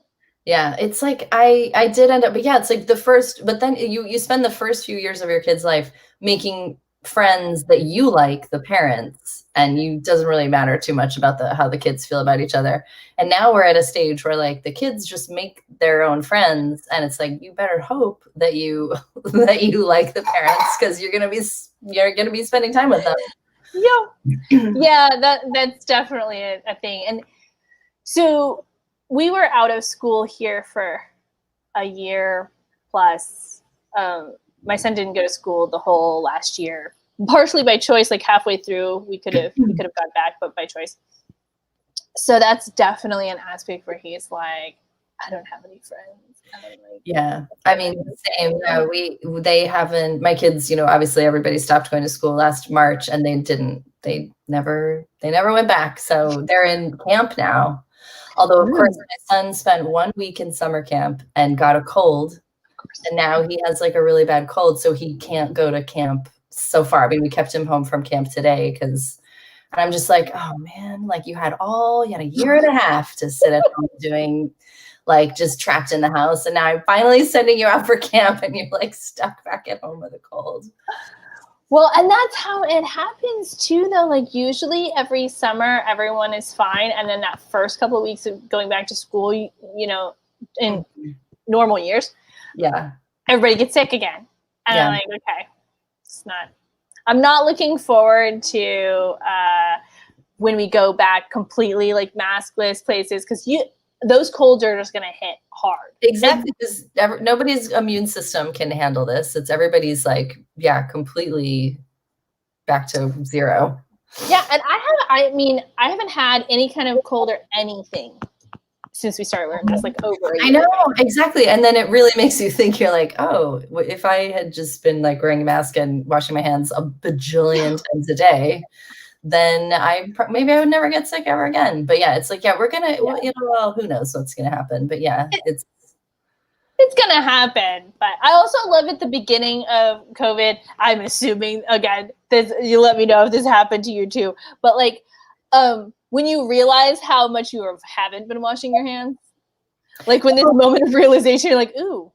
Yeah, it's like I did end up, but yeah, it's like the first, but then you spend the first few years of your kid's life making friends that you like, the parents, and you doesn't really matter too much about how the kids feel about each other. And now we're at a stage where like the kids just make their own friends, and it's like you better hope that you that you like the parents because you're gonna be spending time with them. Yeah, that's definitely a thing. And so we were out of school here for a year plus. My son didn't go to school the whole last year, partially by choice. Like halfway through, we could have gone back, but by choice. So that's definitely an aspect where he's like, I don't have any friends. Yeah, I mean, same. They haven't. My kids, obviously everybody stopped going to school last March, and they never went back. So they're in camp now. Although, of course, my son spent 1 week in summer camp and got a cold. And now he has like a really bad cold, so he can't go to camp so far. I mean, we kept him home from camp today and I'm just like, oh man, like you had a year and a half to sit at home doing like just trapped in the house. And now I'm finally sending you out for camp and you're like stuck back at home with a cold. Well, and that's how it happens too, though. Like usually every summer, everyone is fine. And then that first couple of weeks of going back to school, in normal years, yeah, everybody gets sick again. And I'm like, okay, I'm not looking forward to when we go back completely like maskless places, because those colds are just going to hit hard. Exactly, because nobody's immune system can handle this. It's everybody's like, completely back to zero. Yeah, and I haven't had any kind of cold or anything since we started wearing masks, like over a year. I know, exactly. And then it really makes you think, you're like, oh, if I had just been like wearing a mask and washing my hands a bajillion times a day, then maybe I would never get sick ever again. But yeah, it's like, we're gonna, well, who knows what's gonna happen? But yeah, it's gonna happen. But I also love at the beginning of COVID, I'm assuming again, you let me know if this happened to you too. But like, when you realize how much you haven't been washing your hands, like when this moment of realization, you're like, ooh.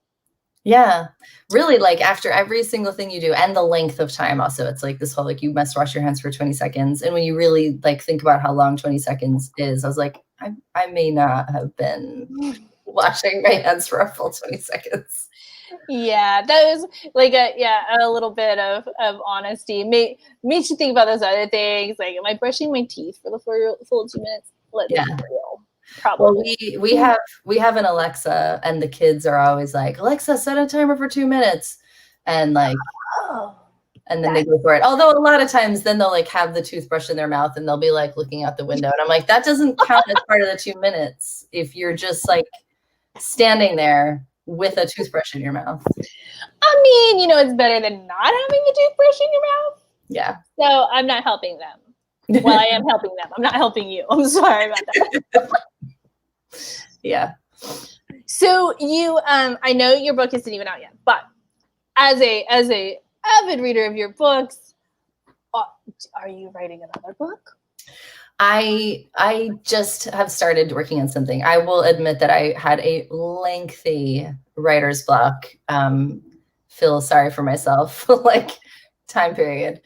Yeah, really, like after every single thing you do, and the length of time also, it's like this whole like you must wash your hands for 20 seconds. And when you really like think about how long 20 seconds is, I was like, I may not have been washing my hands for a full 20 seconds. Yeah, that was like a little bit of honesty. Made you think about those other things. Like, am I brushing my teeth for the full 2 minutes? Let's be real. Probably. Well, we have an Alexa, and the kids are always like, Alexa, set a timer for 2 minutes, and like, and then they go for it. Although a lot of times, then they'll like have the toothbrush in their mouth, and they'll be like looking out the window, and I'm like, that doesn't count as part of the 2 minutes if you're just like standing there with a toothbrush in your mouth. I mean, it's better than not having the toothbrush in your mouth. Yeah. So I'm not helping them. Well, I am helping them. I'm not helping you. I'm sorry about that. Yeah. So you, I know your book isn't even out yet, but as a avid reader of your books, are you writing another book? I just have started working on something. I will admit that I had a lengthy writer's block. Feel sorry for myself, like time period.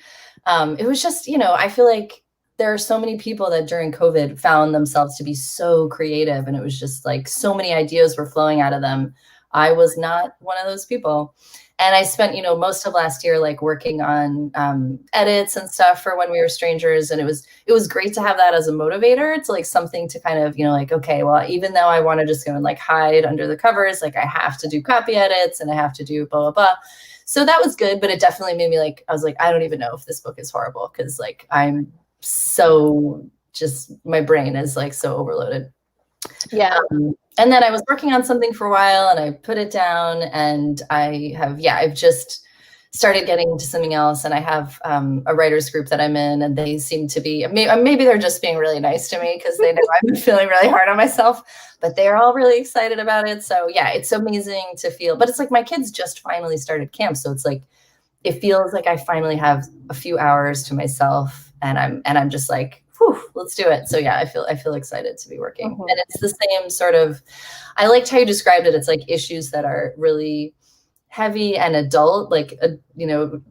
It was just, I feel like there are so many people that during COVID found themselves to be so creative, and it was just like so many ideas were flowing out of them. I was not one of those people. And I spent, most of last year, like working on edits and stuff for When We Were Strangers. And it was great to have that as a motivator. It's like something to kind of, like, okay, well, even though I want to just go and like hide under the covers, like I have to do copy edits and I have to do blah, blah, blah. So that was good, but it definitely made me like, I was like, I don't even know if this book is horrible, because like I'm so just, my brain is like so overloaded. Yeah. And then I was working on something for a while and I put it down, and I've just started getting into something else, and I have a writers group that I'm in, and they seem to be, maybe they're just being really nice to me because they know I've been feeling really hard on myself, but they're all really excited about it. So yeah, it's amazing to feel, but it's like my kids just finally started camp. So it's like, it feels like I finally have a few hours to myself, and I'm just like, whew, let's do it. So yeah, I feel excited to be working. And it's the same sort of, I liked how you described it. It's like issues that are really heavy and adult, like,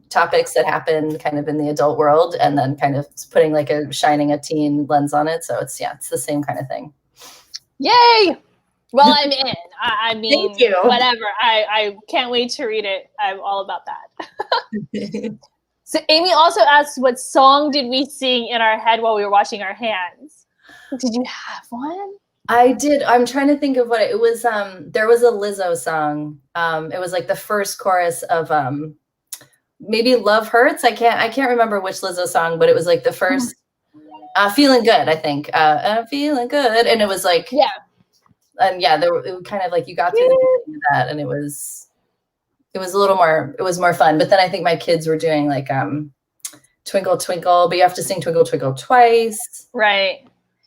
topics that happen kind of in the adult world, and then kind of putting like shining a teen lens on it. So it's the same kind of thing. Yay! Well, I'm in. I mean, Thank you. Whatever. I can't wait to read it. I'm all about that. So Amy also asked, what song did we sing in our head while we were washing our hands? Did you have one? I did. I'm trying to think of what it was. There was a Lizzo song. It was like the first chorus of maybe Love Hurts. I can't remember which Lizzo song, but it was like the first Feeling Good, I think. I'm feeling good. And it was like, yeah. And yeah, it was kind of like you got through the beginning of that, and it was a little more, it was more fun. But then I think my kids were doing like Twinkle Twinkle, but you have to sing Twinkle Twinkle twice. Right.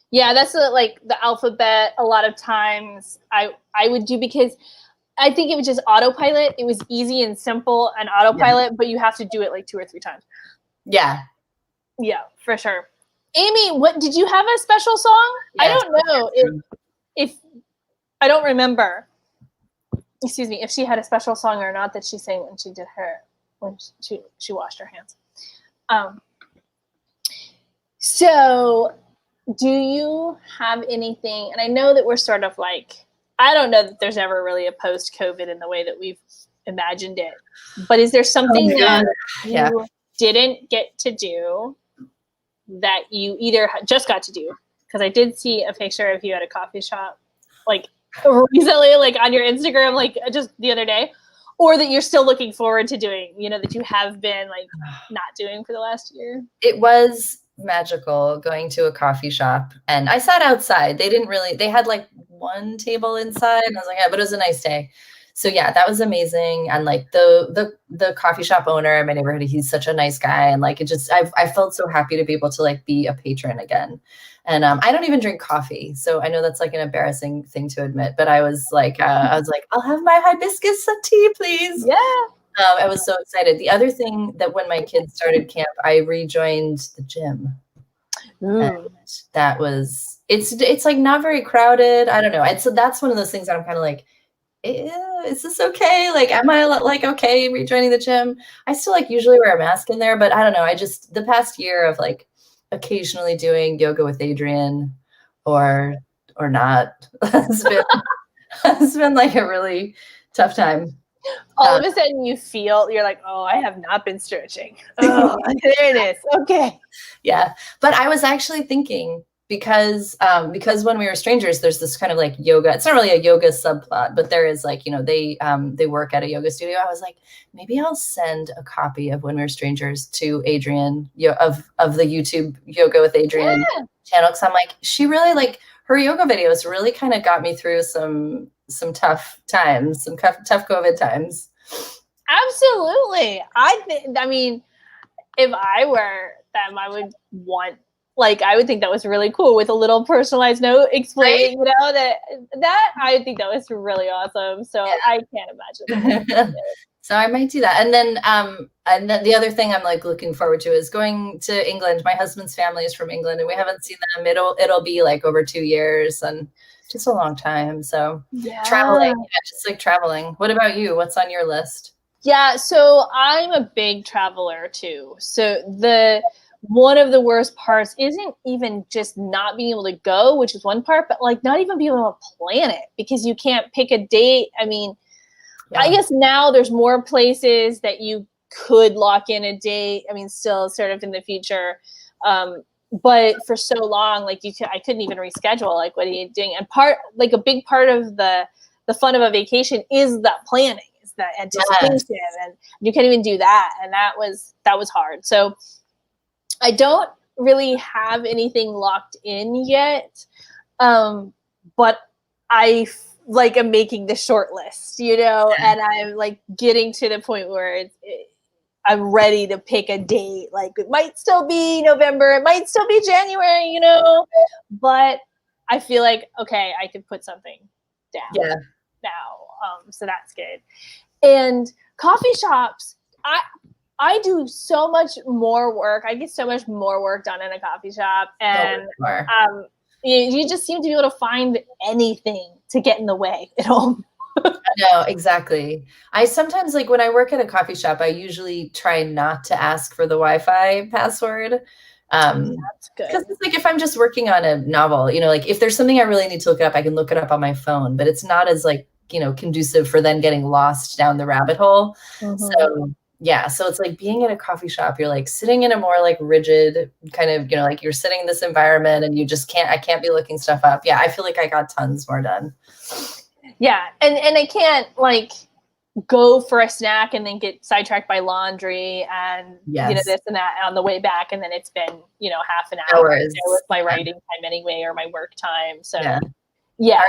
Yeah, that's like the alphabet. A lot of times I would do, because I think it was just autopilot. It was easy and simple and autopilot, but you have to do it like 2 or 3 times. Yeah. Yeah, for sure. Amy, what did you have a special song? Yeah, I don't know if I don't remember. Excuse me, if she had a special song or not that she sang when she washed her hands. So do you have anything, and I know that we're sort of like, I don't know that there's ever really a post-COVID in the way that we've imagined it, but is there something that you didn't get to do that you either just got to do? Because I did see a picture of you at a coffee shop, like recently, like on your Instagram, like just the other day, or that you're still looking forward to doing, that you have been like not doing for the last year? It was magical going to a coffee shop, and I sat outside. They had like one table inside, and I was like, yeah, but it was a nice day. So yeah, that was amazing. And like the coffee shop owner in my neighborhood, he's such a nice guy. And like, I felt so happy to be able to like be a patron again. And I don't even drink coffee, so I know that's like an embarrassing thing to admit, but I was like, I'll have my hibiscus tea, please. Yeah. I was so excited. The other thing that when my kids started camp, I rejoined the gym. And that was, it's like not very crowded. I don't know. So that's one of those things that I'm kind of like, is this okay? Like, am I like okay rejoining the gym? I still like usually wear a mask in there, but I don't know. I just, the past year of like occasionally doing yoga with Adriene or not has been like a really tough time. All of a sudden you're like, oh, I have not been stretching. Oh, there it is. Okay. Yeah. But I was actually thinking, because when we were strangers, there's this kind of like yoga. It's not really a yoga subplot, but there is like, they work at a yoga studio. I was like, maybe I'll send a copy of When We Were Strangers to Adriene of the YouTube Yoga with Adriene channel. Cause I'm like, she really like her yoga videos really kind of got me through some tough times, some tough COVID times. Absolutely. I mean, if I were them, I would want, like, I would think that was really cool with a little personalized note explaining, that I think that was really awesome. So I can't imagine. So I might do that. And then the other thing I'm like looking forward to is going to England. My husband's family is from England, and we haven't seen them. It'll be like over 2 years, and just a long time. So traveling, just like traveling. What about you? What's on your list? Yeah, so I'm a big traveler too. So one of the worst parts isn't even just not being able to go, which is one part, but like not even being able to plan it because you can't pick a date. I mean, I guess now there's more places that you could lock in a date. I mean, still sort of in the future. But for so long, like I couldn't even reschedule. Like, what are you doing? And a big part of the fun of a vacation is that planning, is that anticipation, and you can't even do that. And that was hard. So I don't really have anything locked in yet, but I am making the short list, and I'm like getting to the point where I'm ready to pick a date. Like it might still be November, it might still be January, but I feel like, okay, I can put something down now. So that's good. And coffee shops, I do so much more work. I get so much more work done in a coffee shop. And you just seem to be able to find anything to get in the way at home. No, exactly. I sometimes, like when I work at a coffee shop, I usually try not to ask for the Wi-Fi password. That's good. Because it's like if I'm just working on a novel, like if there's something I really need to look up, I can look it up on my phone, but it's not as like, conducive for then getting lost down the rabbit hole. So yeah, so it's like being in a coffee shop, you're like sitting in a more like rigid kind of, like you're sitting in this environment and I can't be looking stuff up. Yeah, I feel like I got tons more done. Yeah, and I can't like go for a snack and then get sidetracked by laundry and this and that on the way back, and then it's been half an hour with my writing time anyway or my work time. So yeah.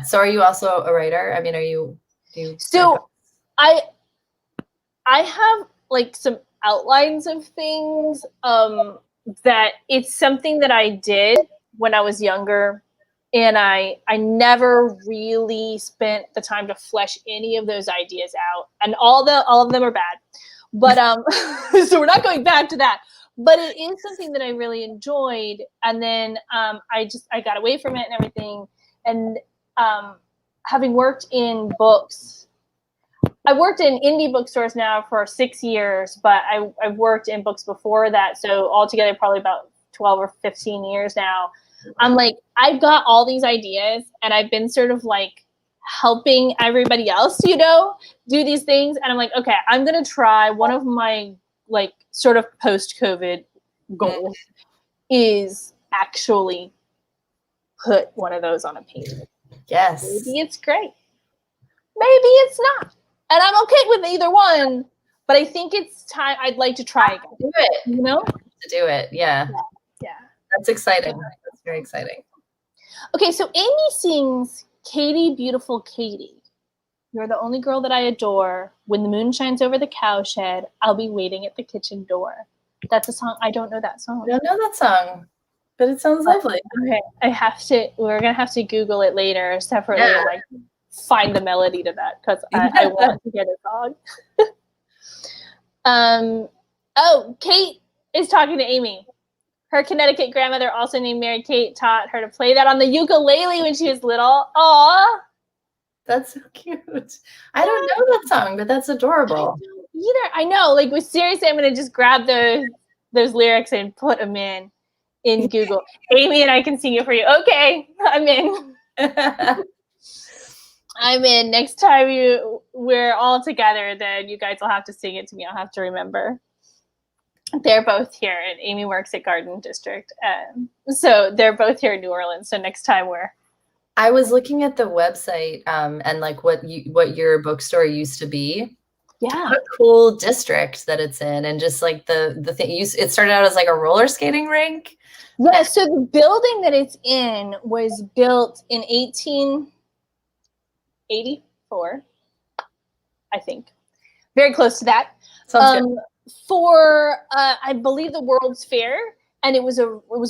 So are you also a writer? I mean, So I have like some outlines of things that it's something that I did when I was younger. And I never really spent the time to flesh any of those ideas out. And all of them are bad. But so we're not going back to that. But it is something that I really enjoyed. And then I got away from it and everything. And having worked in books, I worked in indie bookstores now for 6 years, but I've worked in books before that. So altogether, probably about 12 or 15 years now. I'm like, I've got all these ideas and I've been sort of like helping everybody else, do these things. And I'm like, okay, I'm going to try one of my like sort of post-COVID goals is actually put one of those on a page. Yes. Maybe it's great. Maybe it's not. And I'm okay with either one, but I think it's time. I'd like to try again. Do it. To do it. Yeah. That's exciting. That's very exciting. Okay, so Amy sings Katie, Beautiful Katie. You're the only girl that I adore. When the moon shines over the cowshed, I'll be waiting at the kitchen door. That's a song. I don't know that song. I don't know that song, but it sounds lovely. Okay, we're going to have to Google it later separately and like find the melody to that because I want to hear the song. Kate is talking to Amy. Her Connecticut grandmother, also named Mary Kate, taught her to play that on the ukulele when she was little. Aww. That's so cute. I don't know that song, but that's adorable. I know. Like, seriously, I'm going to just grab those lyrics and put them in Google. Amy and I can sing it for you. Okay, I'm in. I'm in. Next time we're all together, then you guys will have to sing it to me. I'll have to remember. They're both here, and Amy works at Garden District. So they're both here in New Orleans. So next time I was looking at the website and like what your bookstore used to be. Yeah. What a cool district that it's in, and just like the thing it started out as like a roller skating rink. Yeah. So the building that it's in was built in 1884, I think. Very close to that. Sounds good. For I believe the World's Fair, and it was a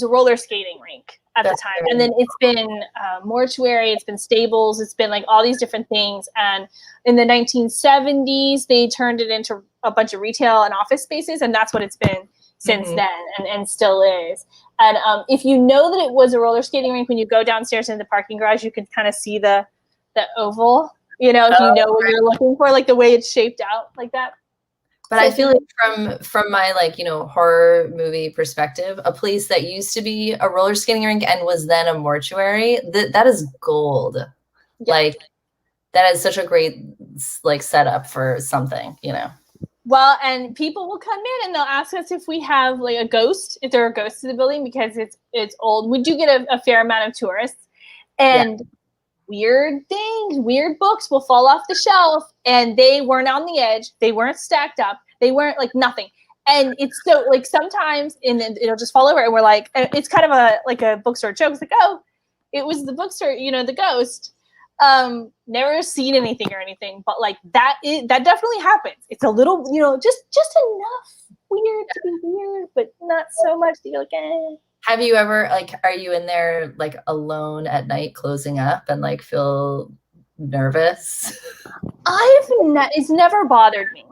roller skating rink at the time. And then it's been mortuary, it's been stables, it's been like all these different things. And in the 1970s, they turned it into a bunch of retail and office spaces, and that's what it's been since then, and still is. And if you know that it was a roller skating rink, when you go downstairs in the parking garage, you can kind of see the oval. If you know what you're looking for, like the way it's shaped out like that. But I feel like from my like, horror movie perspective, a place that used to be a roller skating rink and was then a mortuary, that is gold. Yeah. Like that is such a great like setup for something, Well, and people will come in and they'll ask us if we have like a ghost, if there are ghosts in the building because it's old. We do get a fair amount of tourists, and weird things, weird books will fall off the shelf, and they weren't on the edge. They weren't stacked up. They weren't like nothing. And it's so like sometimes and then it'll just fall over, and we're like, it's kind of a bookstore joke. It's like, oh, it was the bookstore, the ghost. Never seen anything or anything, but like that definitely happens. It's a little, just enough weird to be weird, but not so much that you're like, eh. Have you ever, like, are you in there like alone at night closing up and like feel nervous? It's never bothered me.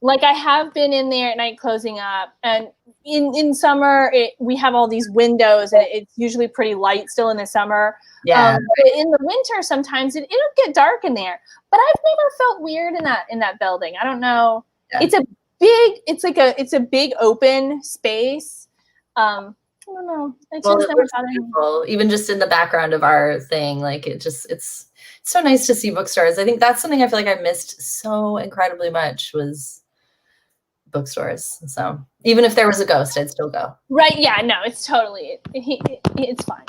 Like, I have been in there at night closing up, and in summer we have all these windows, and it's usually pretty light still in the summer. Yeah. But in the winter, sometimes it'll get dark in there. But I've never felt weird in that building. I don't know. Yeah. It's a big open space. I don't know. It's just never bothered me. Even just in the background of our thing, like it's so nice to see bookstores. I think that's something I feel like I missed so incredibly much was bookstores. So even if there was a ghost, I'd still go. Right. Yeah, no, it's totally, it's fine.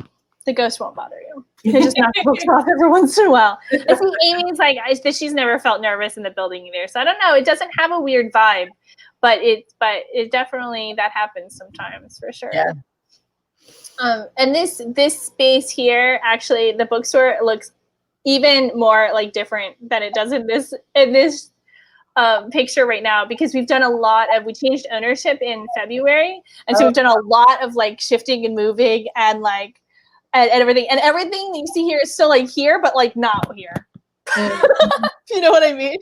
The ghost won't bother you. You just knock the books off every once in a while. I think Amy's like, she's never felt nervous in the building either. So I don't know. It doesn't have a weird vibe, but it definitely, that happens sometimes for sure. Yeah. And this space here, actually, the bookstore looks even more like different than it does in this picture right now, because we changed ownership in February, and so we've done a lot of like shifting and moving and like and everything that you see here is still like here, but like not here. You know what I mean?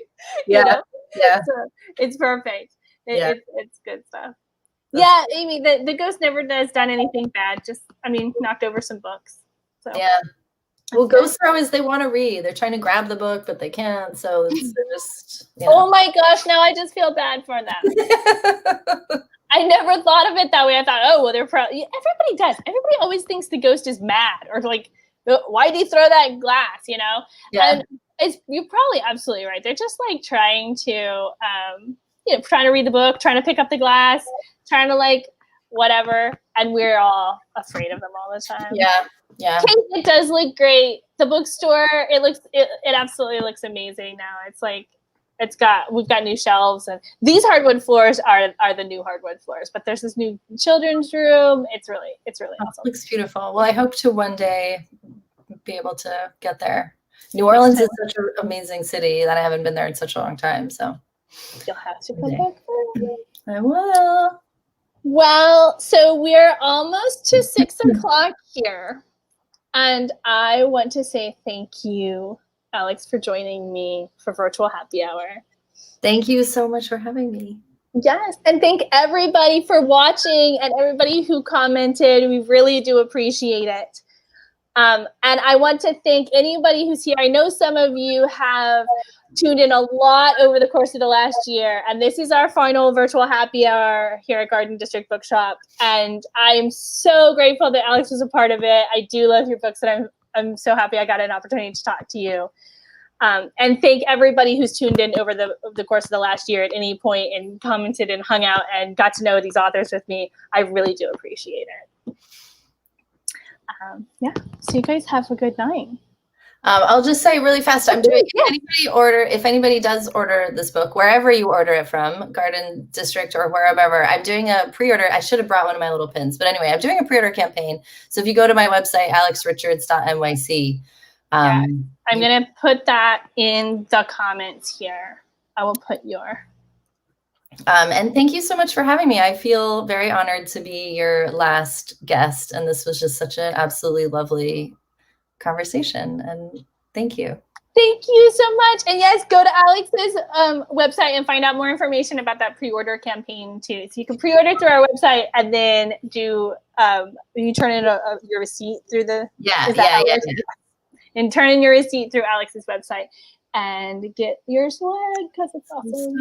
Yeah. You know? Yeah. So it's perfect. It's good stuff. Yeah, Amy, the ghost never has done anything bad. Just, knocked over some books. So yeah. Well, ghosts are always, they want to read. They're trying to grab the book, but they can't. So they're just. Oh my gosh! Now I just feel bad for them. I never thought of it that way. I thought, oh well, they're probably. Everybody does. Everybody always thinks the ghost is mad, or like, why did he throw that glass? You know. Yeah. And you're probably absolutely right. They're just like trying to, trying to read the book, trying to pick up the glass, trying to like whatever, and we're all afraid of them all the time. Yeah. Yeah. It does look great. The bookstore, it absolutely looks amazing now. It's like we've got new shelves, and these hardwood floors are the new hardwood floors, but there's this new children's room. It's really awesome. It looks beautiful. Well, I hope to one day be able to get there. New Orleans is such an amazing city that I haven't been there in such a long time. So you'll have to come back. I will. Well, so we're almost to 6 o'clock here. And I want to say thank you, Alex, for joining me for Virtual Happy Hour. Thank you so much for having me. Yes, and thank everybody for watching and everybody who commented. We really do appreciate it. And I want to thank anybody who's here. I know some of you have tuned in a lot over the course of the last year, and this is our final virtual happy hour here at Garden District Bookshop, and I am so grateful that Alex was a part of it. I do love your books, and I'm so happy I got an opportunity to talk to you. And thank everybody who's tuned in over the course of the last year at any point and commented and hung out and got to know these authors with me. I really do appreciate it. So you guys have a good night. I'll just say really fast, I'm doing, if anybody does order this book, wherever you order it from, Garden District or wherever, I'm doing a pre-order. I should have brought one of my little pins, but anyway, I'm doing a pre-order campaign. So if you go to my website, alexrichards.nyc. I'm going to put that in the comments here. I will put your... and thank you so much for having me. I feel very honored to be your last guest, and this was just such an absolutely lovely conversation, and thank you. Thank you so much. And yes, go to Alex's website and find out more information about that pre-order campaign too. So you can pre-order through our website, and then do you turn in your receipt through the and turn in your receipt through Alex's website and get your swag because it's awesome.